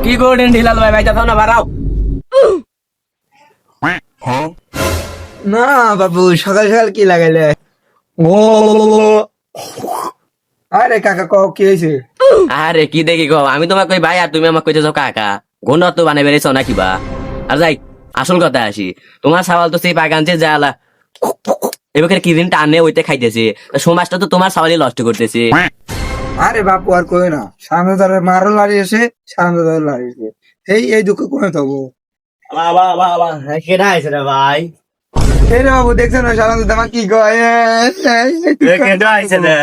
কি করলেন ঢিলাল ভাই ভাই যাও না বাড়াও। না বাবু সকাল সকাল কি লাগাইলে? ও আরে কাকা ক কি হয়েছে? আরে কি দেখি গো, আমি তোমাকে কই ভাই আর তুমি আমাকে কইতেছো কাকা। ঘন তো বানাই বেড়েছ না কিবা। আর যাই আসল কথা আসি, তোমার সওয়াল তো সেই বাগানছে যালা এবার কি দিন টানে ওইতে খাইতেছে, সমাজটা তো তোমার সওয়ালই নষ্ট করতেছে। আরে বাপু আর কই না, সামনে ধরে মারও লাড়িয়েছে, সামনে ধরে লাড়িয়েছে, এই দুঃখ কোনে থাকবো? বাবা বাবা কেডা আইছে রে ভাই? এই রে বাবু দেখছেন না সামনে তোমার কি কয়? কেডা আইছে রে?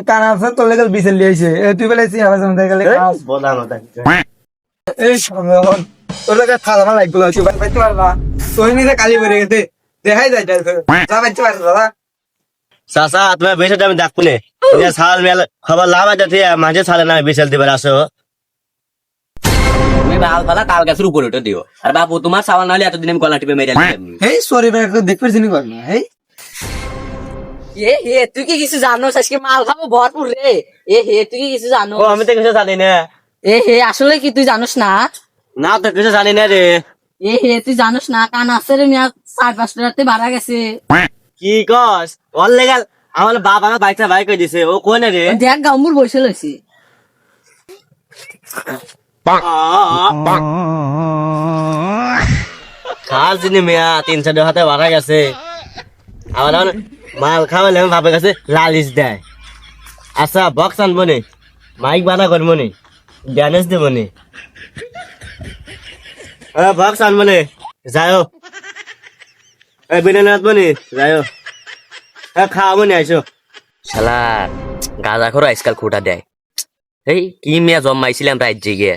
কানা আছে তোর লেগে বিছেল লিয়েছে, তুই বেলাইছি আবার সামনে গেলে বলা না এই সামনে তোর লেগে খাওয়া আমার লাগলো আছে ভাই পাইতে পারবা? তুই নিজে কালি বেড়ে গেছে দেখাই যায় যা পাইতে পারছো দাদা? চাচা তোমার বেশি আমি ডাকবো নে সাল মেল খবর লাভ আছে মাঝে সালে না বিশাল দিবার আসো। তুমি বাল ফালা তাল গাছের উপরে উঠে দিও। আর বাবু তোমার সওয়াল না হলে এতদিন আমি গলা টিপে মেরে দিতাম। এই সরি ভাই দেখতে চিনি কর না এই তুই কি কিছু জানোস? আজকে মাল খাবো ভরপুর রে। তুই কি কিছু জানো? ও আমি তো কিছু জানি না। আসলে কি তুই জানোস না? না তো কিছু জানি না রে। তুই জানোস না কান আছে রে মিয়া 4-5টা রাতে বাড়া গেছে। কি কস? অল লেগাল আমার বাপ আমার বাইকটা বাইক করে দিছে। ও কোনে রে? দেখ গাম্বুর বসে লইছি। খাস দিনে মেয়া 3-4 হাতে বাড়া গেছে। আমার মাল খাওয়ালে আমি বাপের কাছে লালিশ দেয়। আচ্ছা বক্স আনবো নি, মাইক বানা করবো নি, ড্যানেস দেবো নি, বক্স আনবো নি, যাও বিরিয়ানি আনবো নি, যাও খাওয়াবো নি আইসো। শালা গাঁজা খোর আজকাল খোটা দেয়। এই কি মিয়া জন্মাইছিলাম রাত জেগে।